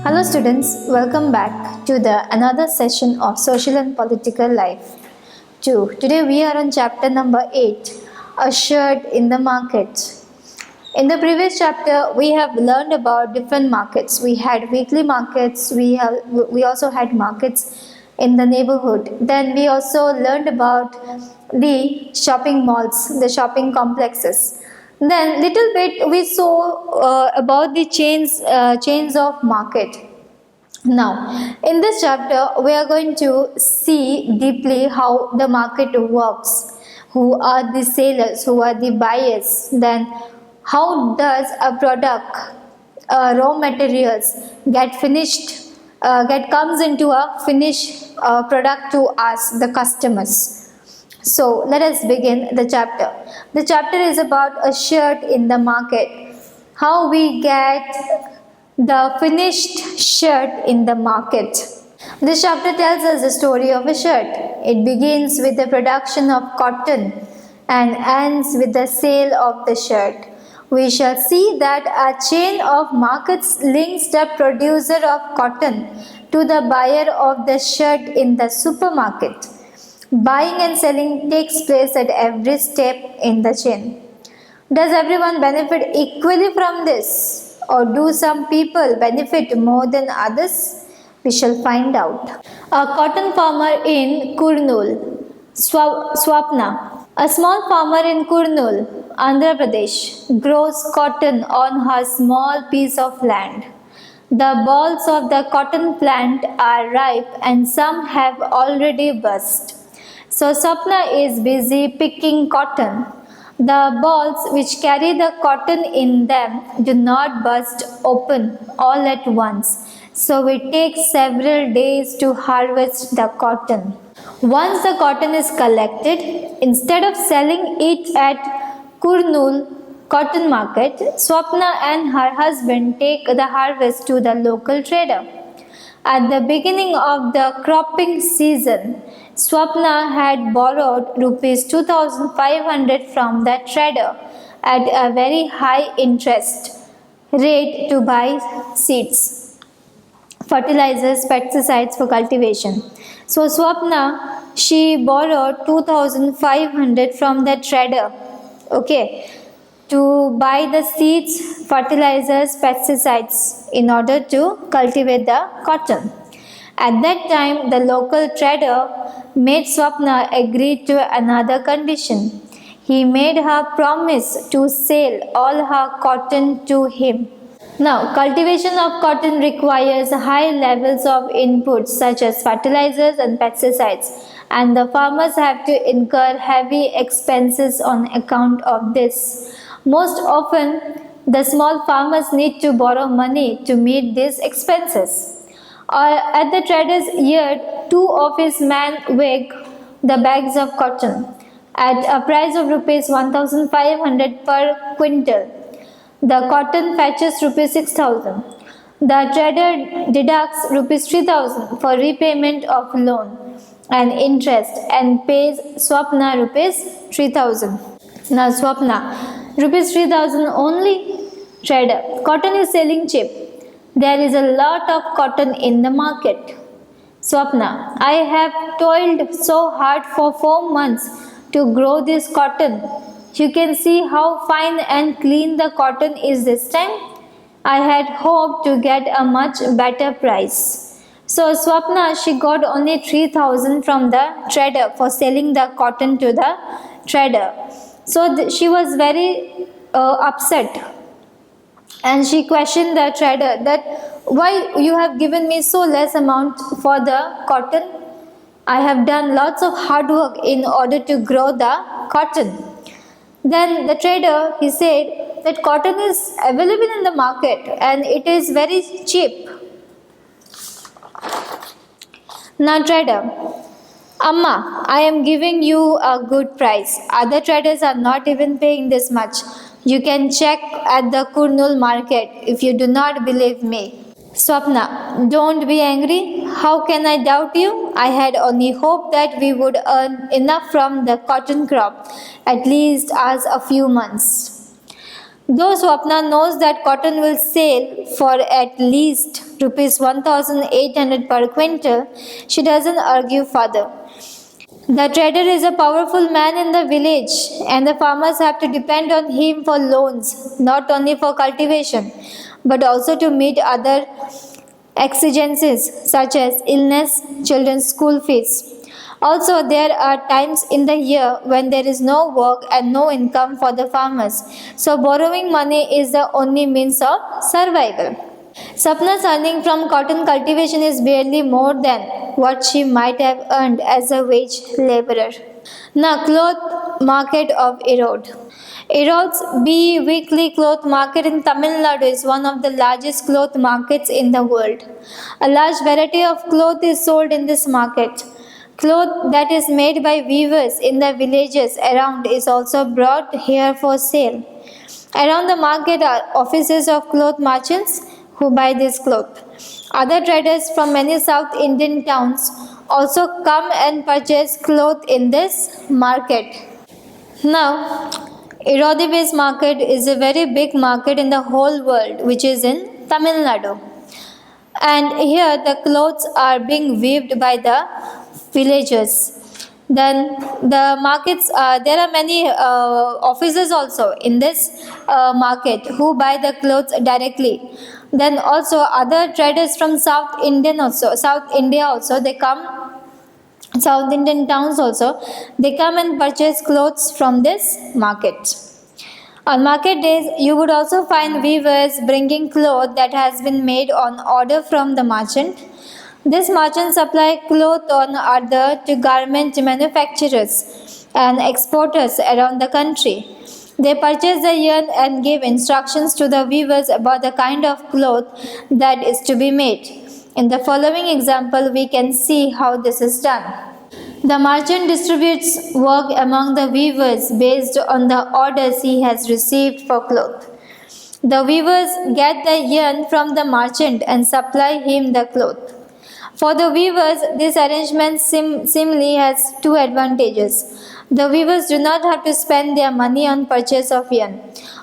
Hello students, welcome back to the another session of Social and Political Life 2. Today we are on chapter number 8, A Shirt in the Market. In the previous chapter we have learned about different markets. We had weekly markets, we also had markets in the neighborhood. Then we also learned about the shopping malls, the shopping complexes. Then little bit we saw about the chains of market. Now, in this chapter, we are going to see deeply how the market works, who are the sellers, who are the buyers, then how does a product, raw materials comes into a finished product to us, the customers. So let us begin the chapter. The chapter is about a shirt in the market. How we get the finished shirt in the market. This chapter tells us the story of a shirt. It begins with the production of cotton and ends with the sale of the shirt. We shall see that a chain of markets links the producer of cotton to the buyer of the shirt in the supermarket. Buying and selling takes place at every step in the chain. Does everyone benefit equally from this? Or do some people benefit more than others? We shall find out. A cotton farmer in Kurnool, Swapna. A small farmer in Kurnool, Andhra Pradesh, grows cotton on her small piece of land. The balls of the cotton plant are ripe and some have already burst. So Swapna is busy picking cotton. The balls which carry the cotton in them do not burst open all at once. So it takes several days to harvest the cotton. Once the cotton is collected, instead of selling it at Kurnool cotton market, Swapna and her husband take the harvest to the local trader. At the beginning of the cropping season, Swapna had borrowed rupees 2,500 from the trader at a very high interest rate to buy seeds, fertilizers, pesticides for cultivation. So Swapna, she borrowed 2,500 from the trader, to buy the seeds, fertilizers, pesticides in order to cultivate the cotton. At that time, the local trader made Swapna agree to another condition. He made her promise to sell all her cotton to him. Now, cultivation of cotton requires high levels of inputs such as fertilizers and pesticides, and the farmers have to incur heavy expenses on account of this. Most often, the small farmers need to borrow money to meet these expenses. At the trader's yard, two of his men weigh the bags of cotton at a price of rupees 1,500 per quintal. The cotton fetches rupees 6,000. The trader deducts rupees 3,000 for repayment of loan and interest and pays Swapna rupees 3,000. Now Swapna, rupees 3,000 only? Trader, cotton is selling cheap. There is a lot of cotton in the market. Swapna, I have toiled so hard for 4 months to grow this cotton. You can see how fine and clean the cotton is this time. I had hoped to get a much better price. So Swapna, she got only 3,000 from the trader for selling the cotton to the trader. So she was very upset. And she questioned the trader that why you have given me so less amount for the cotton. I have done lots of hard work in order to grow the cotton. Then the trader, he said that cotton is available in the market and it is very cheap. Now trader, Amma, I am giving you a good price. Other traders are not even paying this much. You can check at the Kurnool market if you do not believe me. Swapna, don't be angry. How can I doubt you? I had only hoped that we would earn enough from the cotton crop, at least as a few months. Though Swapna knows that cotton will sell for at least rupees 1800 per quintal, she doesn't argue further. The trader is a powerful man in the village, and the farmers have to depend on him for loans, not only for cultivation, but also to meet other exigencies such as illness, children's school fees. Also, there are times in the year when there is no work and no income for the farmers, so borrowing money is the only means of survival. Sapna's earning from cotton cultivation is barely more than what she might have earned as a wage laborer. Now, cloth market of Erode. Erode's bi-weekly cloth market in Tamil Nadu is one of the largest cloth markets in the world. A large variety of cloth is sold in this market. Cloth that is made by weavers in the villages around is also brought here for sale. Around the market are offices of cloth merchants who buy this cloth. Other traders from many South Indian towns also come and purchase cloth in this market. Now, Erode market is a very big market in the whole world, which is in Tamil Nadu. And here the clothes are being weaved by the villagers. Then the markets, there are many officers also in this market who buy the clothes directly. Then also other traders from South India also, they come, South Indian towns also, they come and purchase clothes from this market. On market days, you would also find weavers bringing cloth that has been made on order from the merchant. This merchant supply cloth on order to garment manufacturers and exporters around the country. They purchase the yarn and give instructions to the weavers about the kind of cloth that is to be made. In the following example, we can see how this is done. The merchant distributes work among the weavers based on the orders he has received for cloth. The weavers get the yarn from the merchant and supply him the cloth. For the weavers, this arrangement seemingly has two advantages. The weavers do not have to spend their money on purchase of yarn.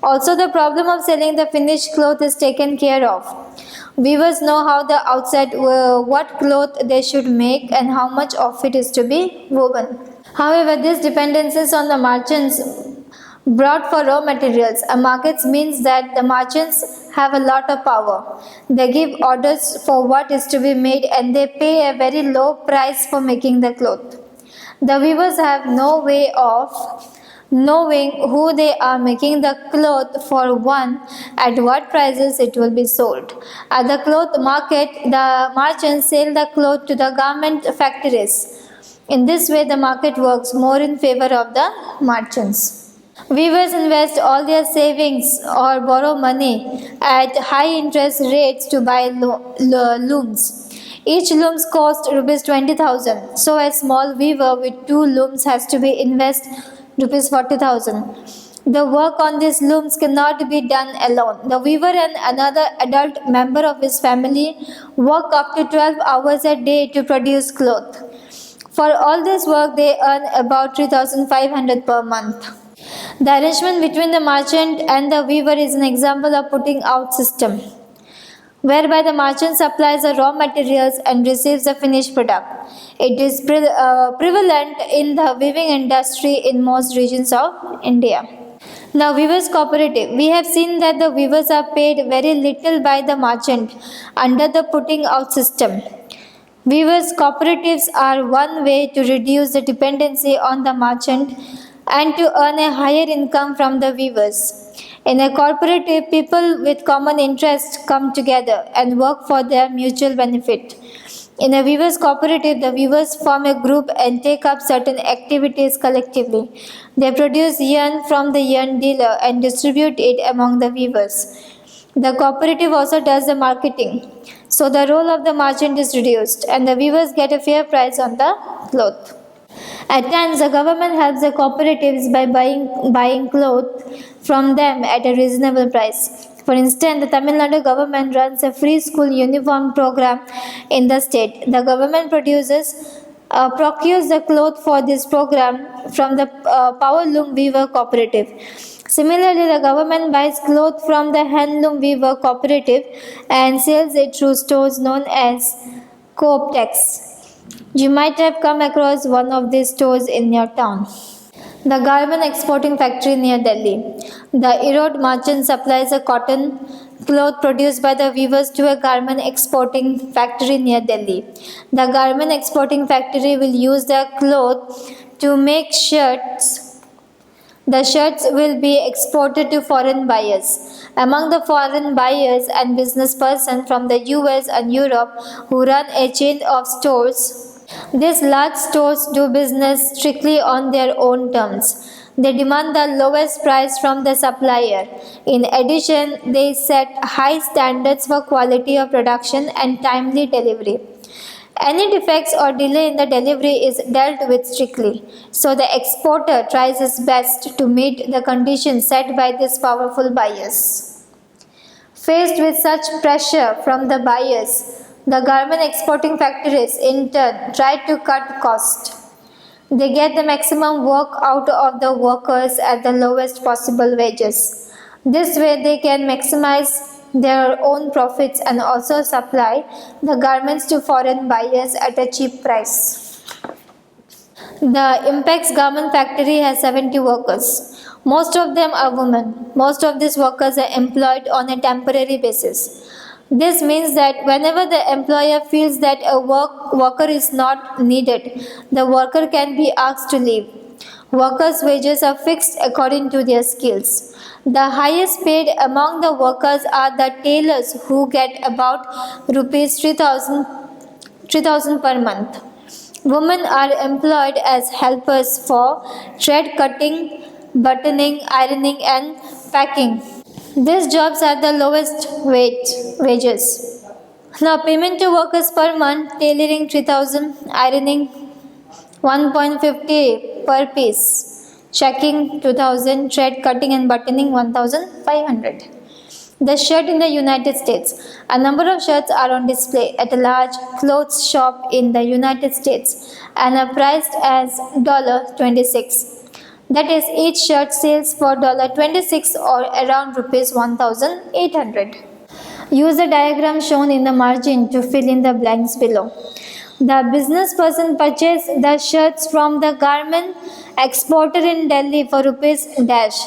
Also, the problem of selling the finished cloth is taken care of. Weavers know how the outside what cloth they should make and how much of it is to be woven. However, this dependencies on the merchants brought for raw materials. A market means that the merchants have a lot of power. They give orders for what is to be made and they pay a very low price for making the cloth. The weavers have no way of knowing who they are making the cloth for, one, at what prices it will be sold. At the cloth market, the merchants sell the cloth to the garment factories. In this way, the market works more in favor of the merchants. Weavers invest all their savings or borrow money at high interest rates to buy looms. Each loom costs rupees 20,000. So a small weaver with 2 looms has to be invest rupees 40,000. The work on these looms cannot be done alone. The weaver and another adult member of his family work up to 12 hours a day to produce cloth. For all this work, they earn about 3,500 per month. The arrangement between the merchant and the weaver is an example of putting out system, whereby the merchant supplies the raw materials and receives the finished product. It is prevalent in the weaving industry in most regions of India. Now, weavers cooperative. We have seen that the weavers are paid very little by the merchant under the putting out system. Weavers cooperatives are one way to reduce the dependency on the merchant and to earn a higher income from the weavers. In a cooperative, people with common interests come together and work for their mutual benefit. In a weavers cooperative, the weavers form a group and take up certain activities collectively. They produce yarn from the yarn dealer and distribute it among the weavers. The cooperative also does the marketing. So the role of the merchant is reduced and the weavers get a fair price on the cloth. At times, the government helps the cooperatives by buying clothes from them at a reasonable price. For instance, the Tamil Nadu government runs a free school uniform program in the state. The government procures the cloth for this program from the Power Loom Weaver Cooperative. Similarly, the government buys cloth from the handloom weaver cooperative and sells it through stores known as Cooptex. You might have come across one of these stores in your town. The garment exporting factory near Delhi. The Erode merchant supplies a cotton cloth produced by the weavers to a garment exporting factory near Delhi. The garment exporting factory will use the cloth to make shirts. The shirts will be exported to foreign buyers. Among the foreign buyers and business persons from the US and Europe who run a chain of stores, these large stores do business strictly on their own terms. They demand the lowest price from the supplier. In addition, they set high standards for quality of production and timely delivery. Any defects or delay in the delivery is dealt with strictly. So the exporter tries his best to meet the conditions set by these powerful buyers. Faced with such pressure from the buyers, the garment exporting factories in turn try to cut cost. They get the maximum work out of the workers at the lowest possible wages. This way they can maximize their own profits and also supply the garments to foreign buyers at a cheap price. The Impex garment factory has 70 workers. Most of them are women. Most of these workers are employed on a temporary basis. This means that whenever the employer feels that a worker is not needed, the worker can be asked to leave. Workers' wages are fixed according to their skills. The highest paid among the workers are the tailors who get about rupees 3,000 per month. Women are employed as helpers for thread cutting, buttoning, ironing, and packing. These jobs are the lowest wages. Now, payment to workers per month: tailoring 3,000, ironing 1.50 per piece, checking 2,000, thread cutting and buttoning 1,500. The shirt in the United States. A number of shirts are on display at a large clothes shop in the United States and are priced as $26. That is, each shirt sells for $26 or around rupees 1,800. Use the diagram shown in the margin to fill in the blanks below. The business person purchased the shirts from the garment exporter in Delhi for rupees dash.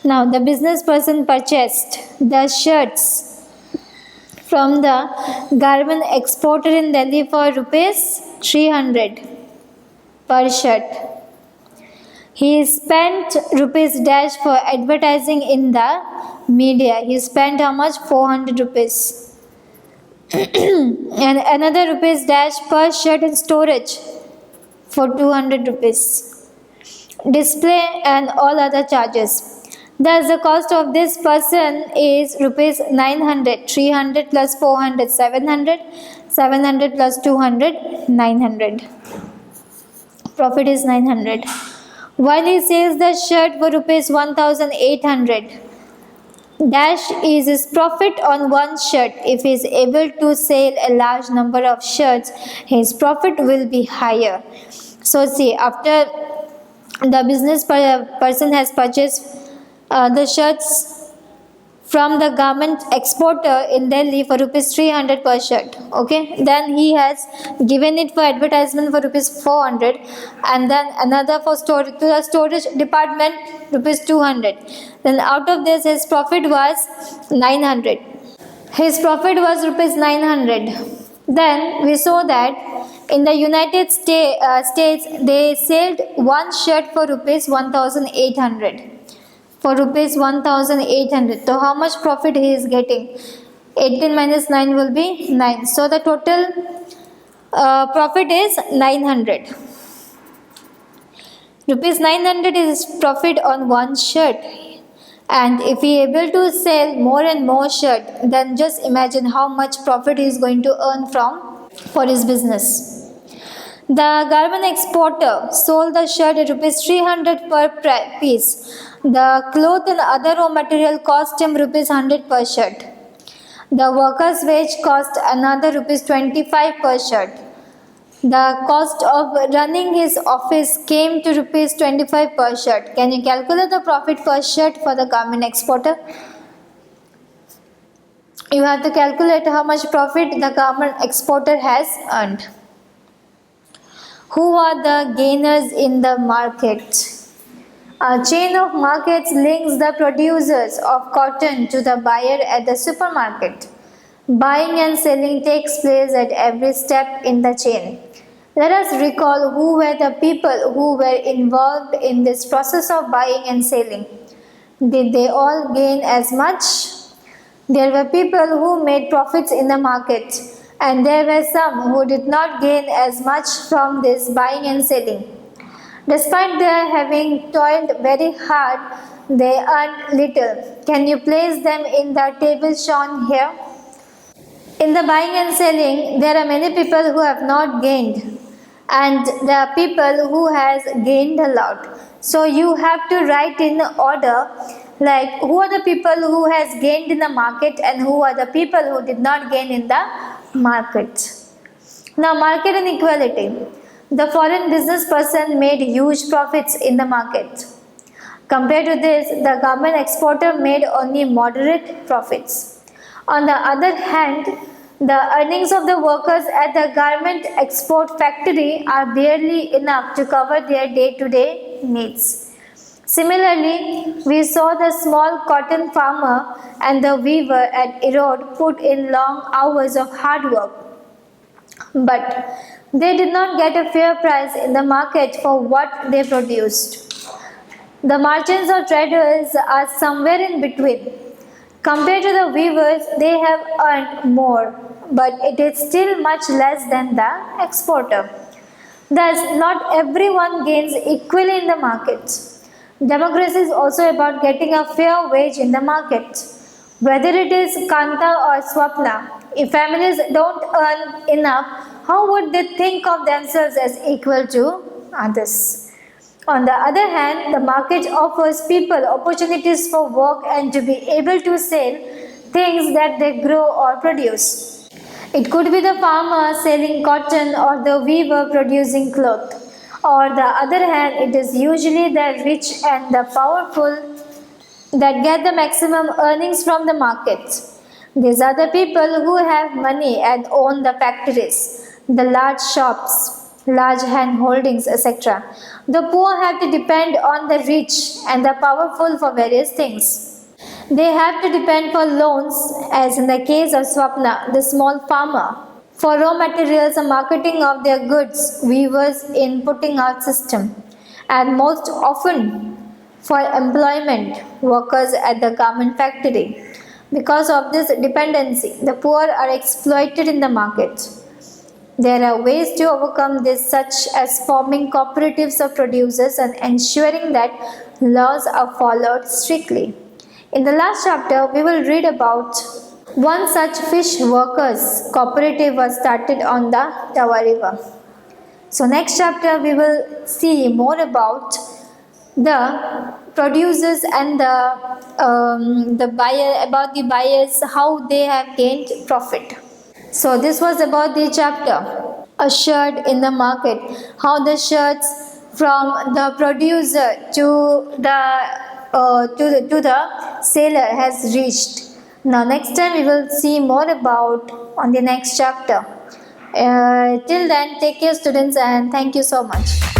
Now, the business person purchased the shirts from the garment exporter in Delhi for rupees 300 per shirt. He spent rupees dash for advertising in the media. He spent how much? 400 rupees. And another rupees dash per shirt in storage for 200 rupees. Display and all other charges. Thus, the cost of this person is rupees 900. 300 plus 400, 700. 700 plus 200, 900. Profit is 900. While he sells the shirt for rupees 1,800. Dash is his profit on one shirt. If he is able to sell a large number of shirts, his profit will be higher. So see, after the business person has purchased the shirts from the garment exporter in Delhi for rupees 300 per shirt. Okay, then he has given it for advertisement for rupees 400, and then another for to the storage department rupees 200. Then out of this his profit was 900. His profit was rupees 900. Then we saw that in the United States they sold one shirt for rupees 1,800. For rupees 1,800. So how much profit he is getting? 18 minus 9 will be 9. So the total profit is 900. Rupees 900 is profit on one shirt. And if he is able to sell more and more shirt, then just imagine how much profit he is going to earn for his business. The garment exporter sold the shirt at rupees 300 per piece. The cloth and other raw material cost him rupees 100 per shirt. The worker's wage cost another rupees 25 per shirt. The cost of running his office came to rupees 25 per shirt. Can you calculate the profit per shirt for the garment exporter? You have to calculate how much profit the garment exporter has earned. Who are the gainers in the market? A chain of markets links the producers of cotton to the buyer at the supermarket. Buying and selling takes place at every step in the chain. Let us recall who were the people who were involved in this process of buying and selling. Did they all gain as much? There were people who made profits in the market, and there were some who did not gain as much from this buying and selling. Despite their having toiled very hard, they earned little. Can you place them in the table shown here? In the buying and selling, there are many people who have not gained, and there are people who has gained a lot. So you have to write in order, like who are the people who has gained in the market and who are the people who did not gain in the market. Now, market inequality. The foreign business person made huge profits in the market. Compared to this, the garment exporter made only moderate profits. On the other hand, the earnings of the workers at the garment export factory are barely enough to cover their day-to-day needs. Similarly, we saw the small cotton farmer and the weaver at Erode put in long hours of hard work, but they did not get a fair price in the market for what they produced. The merchants or traders are somewhere in between. Compared to the weavers, they have earned more, but it is still much less than the exporter. Thus, not everyone gains equally in the market. Democracy is also about getting a fair wage in the market. Whether it is Kanta or Swapna, if families don't earn enough, how would they think of themselves as equal to others? On the other hand, the market offers people opportunities for work and to be able to sell things that they grow or produce. It could be the farmer selling cotton or the weaver producing cloth. On the other hand, it is usually the rich and the powerful that get the maximum earnings from the market. These are the people who have money and own the factories, the large shops, large hand holdings, etc. The poor have to depend on the rich and the powerful for various things. They have to depend for loans, as in the case of Swapna, the small farmer, for raw materials and marketing of their goods, weavers in putting out system, and most often for employment, workers at the garment factory. Because of this dependency, the poor are exploited in the market. There are ways to overcome this, such as forming cooperatives of producers and ensuring that laws are followed strictly. In the last chapter, we will read about one such fish workers cooperative was started on the Tawa River. So next chapter, we will see more about the producers and the buyer, about the buyers, how they have gained profit. So this was about the chapter, a shirt in the market, how the shirts from the producer to the seller has reached. Now next time we will see more about on the next chapter. Till then, take care students, and thank you so much.